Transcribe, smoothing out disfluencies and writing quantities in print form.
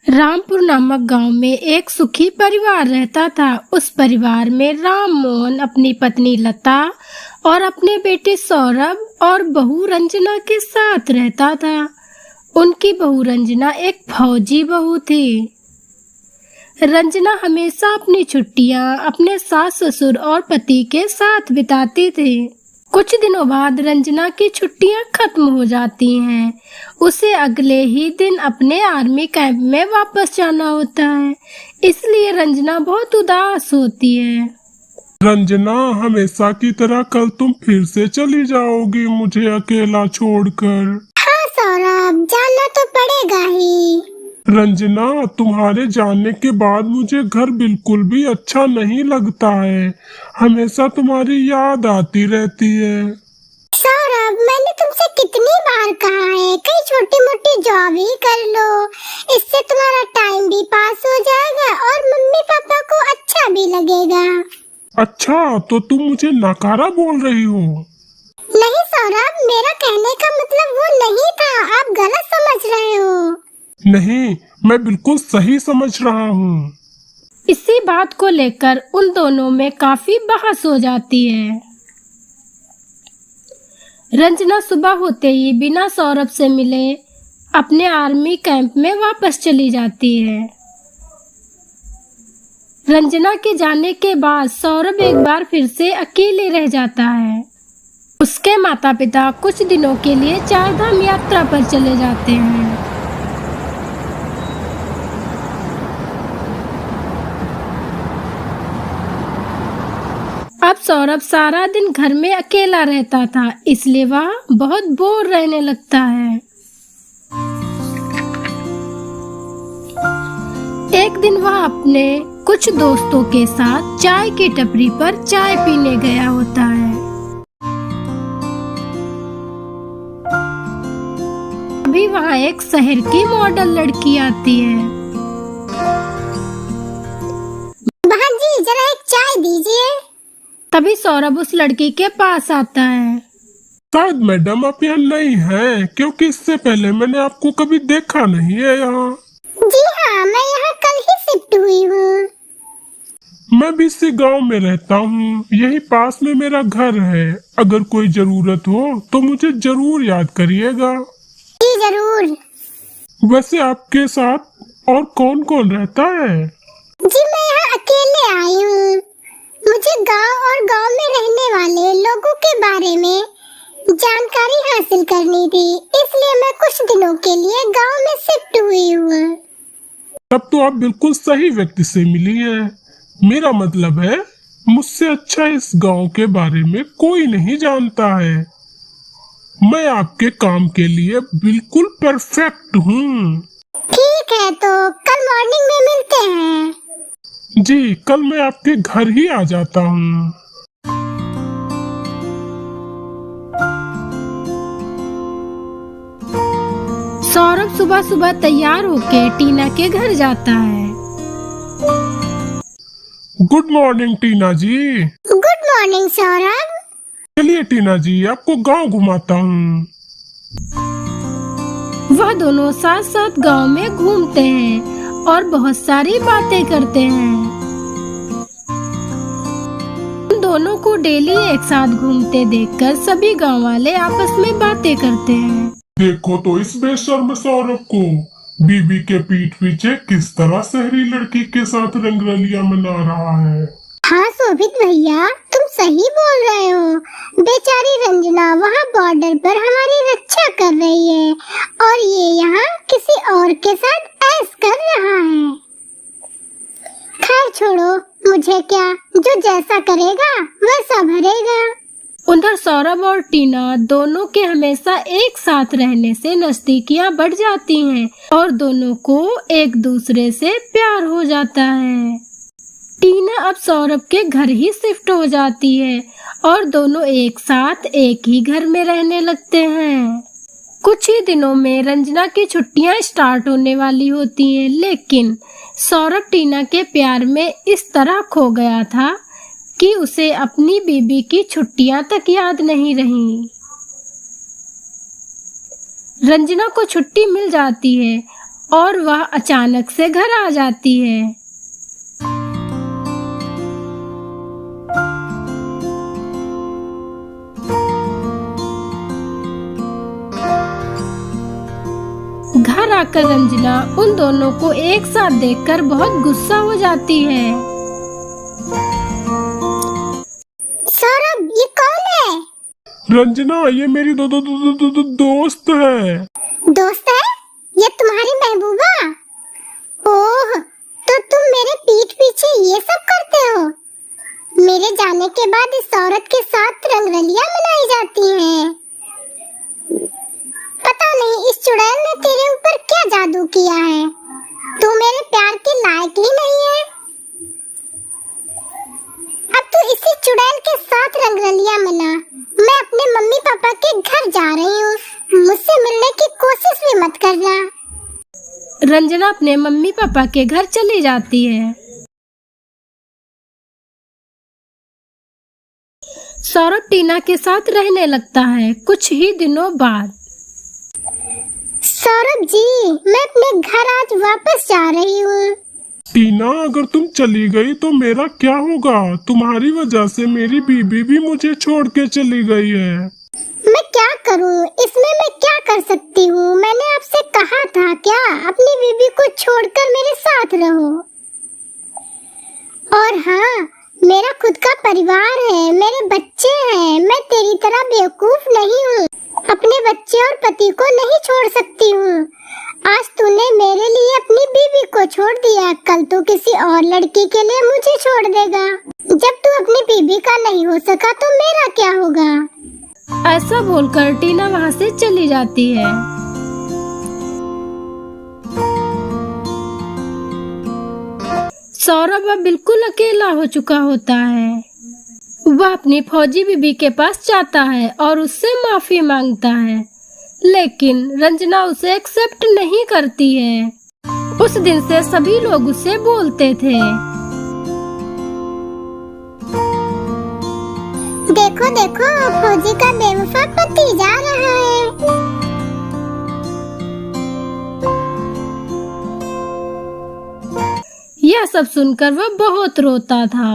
रामपुर नामक गांव में एक सुखी परिवार रहता था। उस परिवार में राम मोहन अपनी पत्नी लता और अपने बेटे सौरभ और बहू रंजना के साथ रहता था। उनकी बहू रंजना एक फौजी बहू थी। रंजना हमेशा अपनी छुट्टियां अपने सास ससुर और पति के साथ बिताती थी। कुछ दिनों बाद रंजना की छुट्टियां खत्म हो जाती हैं। उसे अगले ही दिन अपने आर्मी कैंप में वापस जाना होता है, इसलिए रंजना बहुत उदास होती है। रंजना, हमेशा की तरह कल तुम फिर से चली जाओगी मुझे अकेला छोड़कर। हाँ सौरभ, जाना तो पड़ेगा ही। रंजना, तुम्हारे जाने के बाद मुझे घर बिल्कुल भी अच्छा नहीं लगता है। हमेशा तुम्हारी याद आती रहती है। सौरभ, मैंने तुमसे कितनी बार कहा है कहीं छोटी मोटी जॉब ही कर लो, इससे तुम्हारा टाइम भी पास हो जाएगा और मम्मी पापा को अच्छा भी लगेगा। अच्छा, तो तुम मुझे नकारा बोल रही हो? नहीं सौरभ, मेरा कहने का मतलब वो नहीं था, आप गलत समझ रहे हो। नहीं, मैं बिल्कुल सही समझ रहा हूँ। इसी बात को लेकर उन दोनों में काफी बहस हो जाती है। रंजना सुबह होते ही बिना सौरभ से मिले अपने आर्मी कैंप में वापस चली जाती है। रंजना के जाने के बाद सौरभ एक बार फिर से अकेले रह जाता है। उसके माता पिता कुछ दिनों के लिए 4 धाम यात्रा पर चले जाते हैं। अब सौरभ सारा दिन घर में अकेला रहता था, इसलिए वह बहुत बोर रहने लगता है। एक दिन वह अपने कुछ दोस्तों के साथ चाय की टपरी पर चाय पीने गया होता है। अभी वहाँ एक शहर की मॉडल लड़की आती है। बहन जी, जरा एक चाय दीजिए। तभी सौरभ उस लड़की के पास आता है। शायद मैडम आप यहाँ नहीं हैं, क्योंकि इससे पहले मैंने आपको कभी देखा नहीं है यहाँ। जी हाँ, मैं यहाँ कल ही शिफ्ट हुई हूँ। मैं भी इसी गांव में रहता हूँ, यही पास में मेरा घर है। अगर कोई जरूरत हो तो मुझे जरूर याद करिएगा। जी जरूर। वैसे आपके साथ और कौन कौन रहता है? जी मैं यहाँ अकेले आई हूँ। मुझे गांव और गांव में रहने वाले लोगों के बारे में जानकारी हासिल करनी थी, इसलिए मैं कुछ दिनों के लिए गांव में शिफ्ट हुई हूँ। तब तो आप बिल्कुल सही व्यक्ति से मिली हैं। मेरा मतलब है, मुझसे अच्छा इस गांव के बारे में कोई नहीं जानता है। मैं आपके काम के लिए बिल्कुल परफेक्ट हूँ। ठीक है, तो कल मॉर्निंग में मिलते हैं। जी, कल मैं आपके घर ही आ जाता हूँ। सौरभ सुबह सुबह तैयार होके टीना के घर जाता है। Good morning Tina ji. Good morning Saurabh. चलिए टीना जी, आपको गांव घुमाता हूँ। वह दोनों साथ साथ गांव में घूमते हैं और बहुत सारी बातें करते हैं। उन दोनों को डेली एक साथ घूमते देखकर सभी गांव वाले आपस में बातें करते हैं। देखो तो इस बेशर्म सौरभ को, बीबी के पीठ पीछे किस तरह शहरी लड़की के साथ रंगरलिया मना रहा है। हाँ शोभित भैया, तुम सही बोल रहे हो। बेचारी रंजना वहाँ बॉर्डर पर हमारी रक्षा कर रही है और ये यहाँ किसी और के साथ ऐश कर रहा है। खैर छोड़ो, मुझे क्या, जो जैसा करेगा वैसा भरेगा। उधर सौरभ और टीना दोनों के हमेशा एक साथ रहने से नजदीकियां बढ़ जाती हैं और दोनों को एक दूसरे से प्यार हो जाता है। टीना अब सौरभ के घर ही शिफ्ट हो जाती है और दोनों एक साथ एक ही घर में रहने लगते हैं। कुछ ही दिनों में रंजना की छुट्टियां स्टार्ट होने वाली होती हैं, लेकिन सौरभ टीना के प्यार में इस तरह खो गया था कि उसे अपनी बीबी की छुट्टियां तक याद नहीं रहीं। रंजना को छुट्टी मिल जाती है और वह अचानक से घर आ जाती है। घर आकर रंजना उन दोनों को एक साथ देखकर बहुत गुस्सा हो जाती है। सौरभ, ये कौन है? रंजना, ये मेरी दोस्त है। दोस्त है? ये तुम्हारी महबूबा? ओह, तो तुम मेरे पीठ पीछे ये सब करते हो? मेरे जाने के बाद इस औरत के साथ रंगरलियां मनाई जाती हैं। पता नहीं इस चुड़ैल ने तेरे ऊपर क्या जादू किया है। तू मेरे प्यार के लायक ही नहीं है। अब तू इसी चुड़ैल के साथ रंगरलियां मना। मैं अपने मम्मी पापा के घर जा रही हूँ। मुझसे मिलने की कोशिश भी मत करना। रंजना अपने मम्मी पापा के घर चली जाती है। सौरभ टीना के साथ रहने लगता है। कुछ ही दिनों बाद सौरभ जी, मैं अपने घर आज वापस जा रही हूँ। टीना, अगर तुम चली गई तो मेरा क्या होगा? तुम्हारी वजह से मेरी बीबी भी मुझे छोड़ के चली गई है। मैं क्या करूँ? इसमें मैं क्या कर सकती हूँ? मैंने आपसे कहा था क्या अपनी बीबी को छोड़कर मेरे साथ रहो। और हाँ, मेरा खुद का परिवार है, मेरे बच्चे हैं। मैं तेरी तरह बेवकूफ नहीं हूँ। अपने बच्चे और पति को नहीं छोड़ सकती हूँ। आज तूने मेरे लिए अपनी बीबी को छोड़ दिया, कल तू किसी और लड़की के लिए मुझे छोड़ देगा। जब तू अपनी बीबी का नहीं हो सका तो मेरा क्या होगा? ऐसा बोलकर टीना वहाँ से चली जाती है। सौरभ अब बिल्कुल अकेला हो चुका होता है। वह अपनी फौजी बीबी के पास जाता है और उससे माफी मांगता है, लेकिन रंजना उसे एक्सेप्ट नहीं करती है। उस दिन से सभी लोग उसे बोलते थे, देखो देखो, फौजी का बेवफा पति जा रहा है। यह सब सुनकर वह बहुत रोता था।